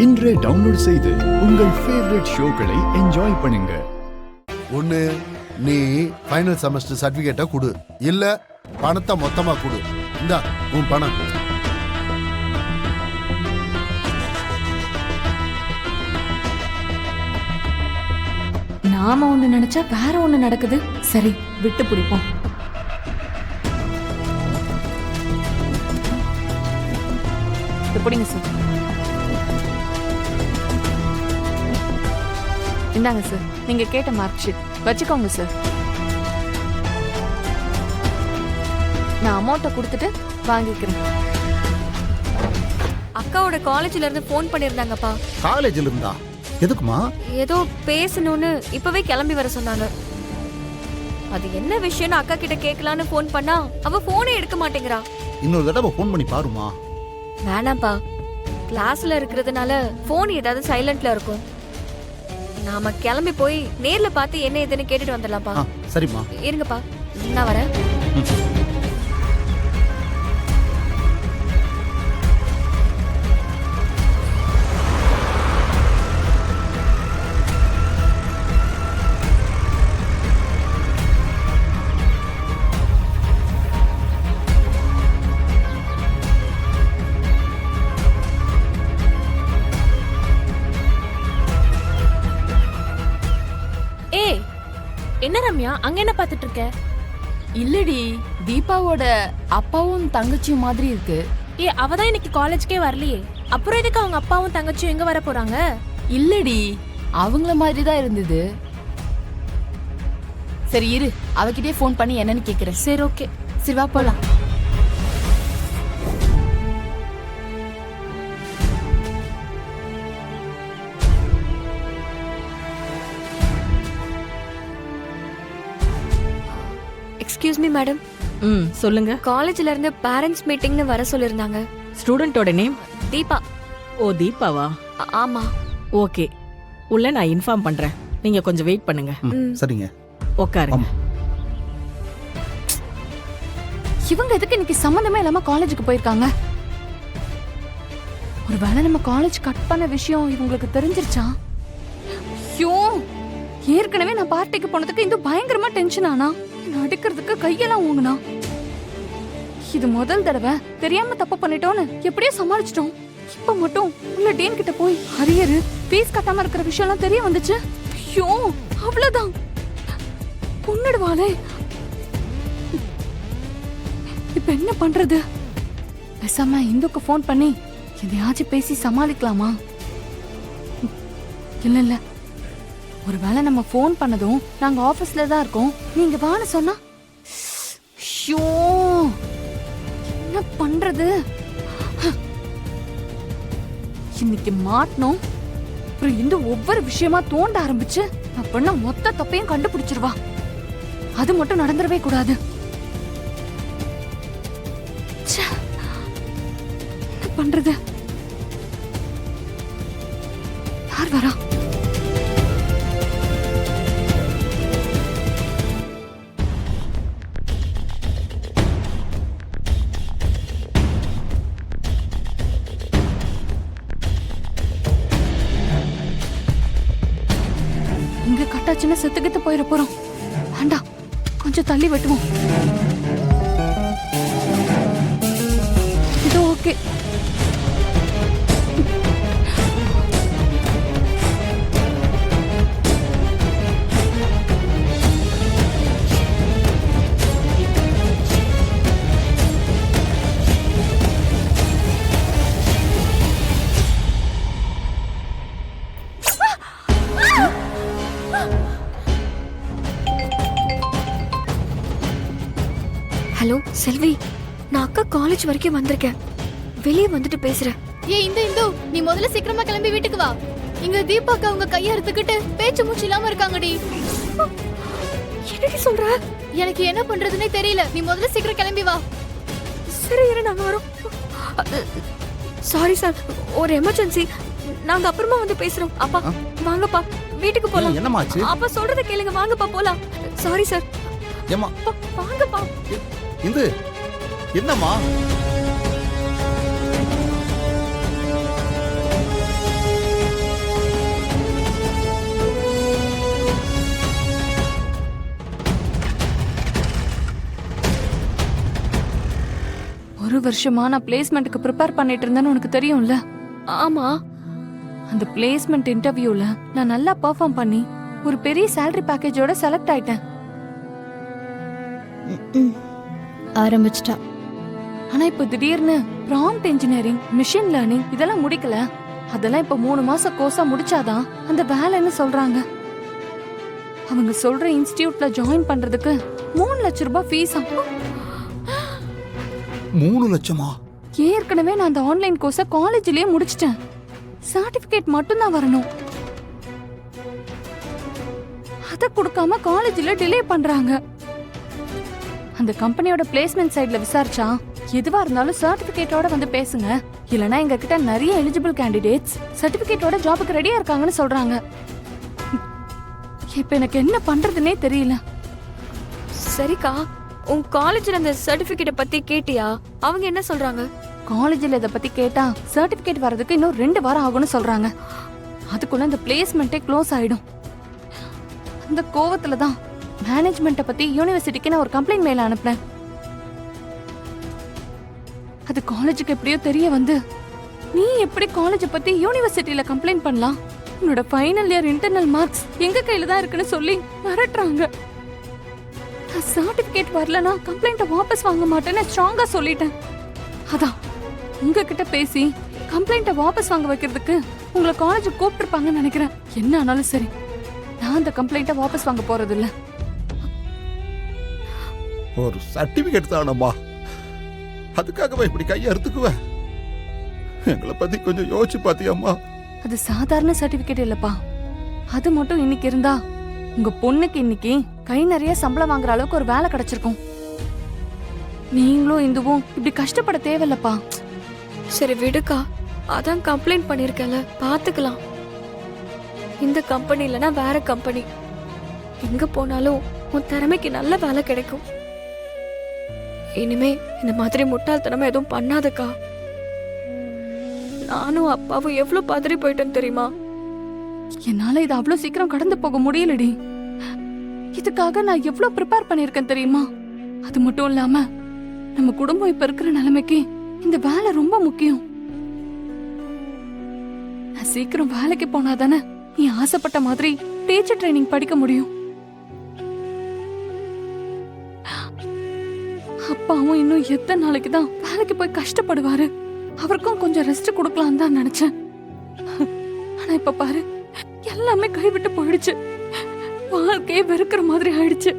இன்றே டவுன்லோட் செய்து உங்கள் ஃபேவரட் ஷோக்களை என்ஜாய் பண்ணுங்க. ஒண்ணு, நீ ஃபைனல் செமஸ்டர் சர்டிபிகேட்டை கொடு, இல்ல பணத்தை மொத்தமா கொடு. இந்தா உன் பணம். நாம ஒண்ணு நினைச்சா வேற ஒண்ணு நடக்குது. சரி, விட்டு பிடிப்போம். பிடிங்க சார். இந்தாங்க சார், நீங்க கேட்ட மார்க் ஷீட் வச்சுக்கோங்க சார். நான் அமௌண்ட்டை கொடுத்துட்டு வாங்கிக்கிறேன். அக்காவோட காலேஜ்ல இருந்து போன் பண்ணிருந்தாங்கப்பா. காலேஜ்ல இருந்தா? எதுக்குமா? ஏதோ பேசணும்னு இப்பவே கிளம்பி வர சொன்னாங்க. அது என்ன விஷயம்னு அக்கா கிட்ட கேட்கலான்னு போன் பண்ணா அவ போனே எடுக்க மாட்டேங்கிறா. இன்னொரு தடவை போன் பண்ணி பாருமா. வேணாம்ப்பா, கிளாஸ்ல இருக்கிறதுனால போன் ஏதாவது சைலண்ட்ல இருக்கும். நாம கிளம்பி போய் நேர்ல பார்த்து என்ன ஏதுன்னு கேட்டுட்டு வந்துடலாம்ப்பா. சரிம்மா, இருங்கப்பா, நான் வரேன். என்ன ரம்யா, அங்க என்ன பாத்துட்டு இருக்க? இல்லடி, தீபாவோட அப்பாவும் தங்கச்சியும் மாதிரி இருக்கு. அவதான் இன்னைக்கு காலேஜ்க்கே வரலையே, அப்புறம் எதுக்கு அவங்க அப்பாவும் தங்கச்சியும் எங்க வர போறாங்க? இல்லடி, அவங்கள மாதிரி தான் இருந்தது. சரி இரு, அவகிட்டே ஃபோன் பண்ணி என்னன்னு கேக்குறேன். சரி, ஓகே. சரி வா போலாம். Excuse me madam. சொல்லுங்க. காலேஜ்ல இருந்து பேரண்ட்ஸ் மீட்டிங்னு வர சொல்லிருந்தாங்க. ஸ்டூடெண்டோட நேம்? தீபா. ஓ, தீபாவா? ஆமா. ஓகே, உள்ள நான் இன்ஃபார்ம் பண்றேன். நீங்க கொஞ்சம் வெயிட் பண்ணுங்க. சரிங்க, உட்காருங்க. இவங்க எதுக்கு இன்னைக்கு சம்பந்தமே இல்லாம காலேஜுக்கு போயிருக்காங்க? ஒருவேளை நம்ம காலேஜ் கட் பண்ண விஷயம் இவங்களுக்கு தெரிஞ்சிருச்சா? ஐயோ, ஏற்கனவே நான் பார்ட்டிக்கு போனதுக்கு இந்த பயங்கரமா டென்ஷன் ஆனா, நடிக்கிறதுக்கு கையெல்லாம் ஊங்குனா. இது முதல் தடவை தெரியாம தப்பு பண்ணிட்டோன்னு எப்படியோ சமாளிச்சிட்டோம். இப்ப மட்டும் உள்ள டீன் கிட்ட போய் அரியர் ஃபீஸ் கட்டாம இருக்கிற விஷயம் எல்லாம் தெரிய வந்துச்சு. ஐயோ, அவ்வளவுதான், பொண்ணுடுவாளே. இப்ப என்ன பண்றது? பேசாம இந்துக்கு போன் பண்ணி எதையாச்சும் பேசி சமாளிக்கலாமா? இல்ல இல்ல, ஒருவேளை நம்ம போன் பண்ணதும் நாங்க ஆபீஸ்ல தான் இருக்கோம், நீங்க வான்னு சொன்னா, ஷோ, என்ன பண்றது? இன்னைக்கு மாட்டணும். அப்புறம் இந்த ஒவ்வொரு விஷயமா தோண்ட ஆரம்பிச்சு நான் பண்ண மொத்த தப்பையும் கண்டுபிடிச்சிருவா. அது மட்டும் நடந்துடவே கூடாது. என்ன பண்றது? யார் வரா? இங்க கட்டாச்சுன்னா செத்துக்கிட்டு போயிட போறோம். வேண்டாம், கொஞ்சம் தள்ளி வெட்டுவோம். இது ஓகே. ஹலோ செல்வி, நான் அக்கா காலேஜ் வரைக்கும் வந்திருக்கேன். வெளியே வந்துட்டு பேசுறேன். இந்து, நீ முதல்ல சீக்கிரமா கிளம்பி வீட்டுக்கு வா. இங்க தீபாக்கா அவங்க கைய அறுத்துக்கிட்டு பேச்சு மூச்சு இல்லாம இருக்காங்கடி. என்னடி சொல்ற? எனக்கு என்ன பண்றதுன்னே தெரியல. நீ முதல்ல சீக்கிரம் கிளம்பி வா. சரி இரு, நாங்க வரோம். சாரி சார், ஒரு எமர்ஜென்சி. நாங்க அப்புறமா வந்து பேசுறோம். அப்பா வாங்கப்பா, வீட்டுக்கு போலாம். என்னமாச்சு? அப்பா சொல்றத கேளுங்க, வாங்கப்பா போலாம். Sorry sir. ஏமா வாங்கப்பா. இந்து, என்னம்மா? வருஷமா நான் பிளேஸ்மெண்ட்டுக்கு ப்ரிப்பேர் பண்ணிட்டு இருந்தேன்னு உனக்கு தெரியும்ல. ஆமா. அந்த பிளேஸ்மெண்ட் இன்டர்வியூல நான் நல்லா பெர்ஃபார்ம் பண்ணி ஒரு பெரிய salary பேக்கேஜோட செலக்ட் ஆயிட்டேன். ஆரம்பிச்சிட்டா. ஆனா இப்ப திடீர்னு ப்ராம்ப்ட் இன்ஜினியரிங், மிஷின் லேர்னிங் இதெல்லாம் முடிக்கல. அதெல்லாம் இப்ப 3 மாச கோர்ஸா முடிச்சாதான் அந்த வேலைன்னு சொல்றாங்க. அவங்க சொல்ற இன்ஸ்டிடியூட்ல ஜாயின் பண்றதுக்கு 3 லட்சம் ரூபாய் ஃபீஸா. 3 லட்சமா? ஏற்கனவே நான் அந்த ஆன்லைன் கோர்ஸ காலேஜ்லயே முடிச்சிட்டேன். சர்டிபிகேட் மட்டும் தான் வரணும். அத கொடுக்காம காலேஜ்ல டிலே பண்றாங்க. அந்த கம்பெனியோட பிளேஸ்மெண்ட் சைடுல விசாரிச்சா எதுவா இருந்தாலும் சர்டிபிகேட்டோட வந்து பேசுங்க, இல்லனா எங்க கிட்ட நிறைய எலிஜிபிள் கேண்டிடேட்ஸ் சர்டிபிகேட்டோட ஜாபுக்கு ரெடியா இருக்காங்கன்னு சொல்றாங்க. இப்ப எனக்கு என்ன பண்றதுனே தெரியல. சரிக்கா, உன் காலேஜ்ல அந்த சர்டிபிகேட்ட பத்தி கேட்டியா? அவங்க என்ன சொல்றாங்க? காலேஜ்ல இத பத்தி கேட்டா சர்டிபிகேட் வரதுக்கு இன்னும் 2 வாரம் ஆகும்னு சொல்றாங்க. அதுக்குள்ள இந்த பிளேஸ்மெண்ட்டே க்ளோஸ் ஆயிடும். அந்த கோவத்துல தான் மேனேஜ்மெண்ட்ட பத்தி யூனிவர்சிட்டிக்கு நான் ஒரு கம்ப்ளைண்ட் மெயில் அனுப்புனேன். அது காலேஜுக்கு எப்படியோ தெரிய வந்து, நீ எப்படி காலேஜ் பத்தி யூனிவர்சிட்டியில கம்ப்ளைண்ட் பண்ணலாம், உன்னோட ஃபைனல் இயர் இன்டர்னல் மார்க்ஸ் எங்க கையில தான் இருக்குன்னு சொல்லி மிரட்டுறாங்க. நான் சர்டிபிகேட் வரலனா கம்ப்ளைண்ட்டை வாபஸ் வாங்க மாட்டேன்னு ஸ்ட்ராங்கா சொல்லிட்டேன். அதான் உங்ககிட்ட பேசி கம்ப்ளைண்ட்டை வாபஸ் வாங்க வைக்கிறதுக்கு உங்களை காலேஜ் கூப்பிட்டுருப்பாங்கன்னு நினைக்கிறேன். என்ன ஆனாலும் சரி, நான் அந்த கம்ப்ளைண்ட்டை வாபஸ் வாங்க போறது இல்ல. ஒரு சர்டிபிகேட் தானம்மா, அதுக்காகவா இப்படி கையை அறுத்துக்குவேன்? எங்களை பத்தி கொஞ்சம் யோசிச்சு பாத்தியாம்மா? அது சாதாரண சர்டிபிகேட் இல்லப்பா. அது மட்டும் இன்னைக்கு இருந்தா உங்க பொண்ணுக்கு இன்னைக்கு கை நிறைய சம்பளம் வாங்குற அளவுக்கு ஒரு வேலை கிடைச்சிருக்கும். நீங்களும் இந்துவும் இப்படி கஷ்டப்பட தேவையில்லப்பா. சரி விடுக்கா, அதான் கம்ப்ளைண்ட் பண்ணிருக்கல, பாத்துக்கலாம். இந்த கம்பெனி இல்லனா வேற கம்பெனி, எங்க போனாலும் உன் திறமைக்கு நல்ல வேலை கிடைக்கும். இனிமே இந்த மாதிரி முட்டாள்தனமா எதுவும் பண்ணாதக்கா. நானும் அப்பாவும் எவ்வளவு பதறி போயிட்டேன்னு தெரியுமா? என்னால இது அவ்வளவு சீக்கிரம் கடந்து போக முடியலடி. இதுக்காக நான் எவ்வளவு ப்ரிப்பேர் பண்ணிருக்கேன் தெரியுமா? அது மட்டும் இல்லாம நம்ம குடும்பம் இப்ப இருக்கிற நிலைமைக்கு இந்த வேலை ரொம்ப முக்கியம். நான் சீக்கிரம் வேலைக்கு போனாதானே நீ ஆசைப்பட்ட மாதிரி டீச்சர் ட்ரைனிங் படிக்க முடியும். அப்பாவும் இன்னும் எத்தனை நாளைக்கு தான் வேலைக்கு போய் கஷ்டப்படுவாரு? அவருக்கும் கொஞ்சம் ரெஸ்ட் கொடுக்கலாம் தான் நினைச்சேன். ஆனா இப்ப பாரு, எல்லாமே கைவிட்டு போயிடுச்சு. வாழ்க்கையே வெறுக்கிற மாதிரி ஆயிடுச்சு.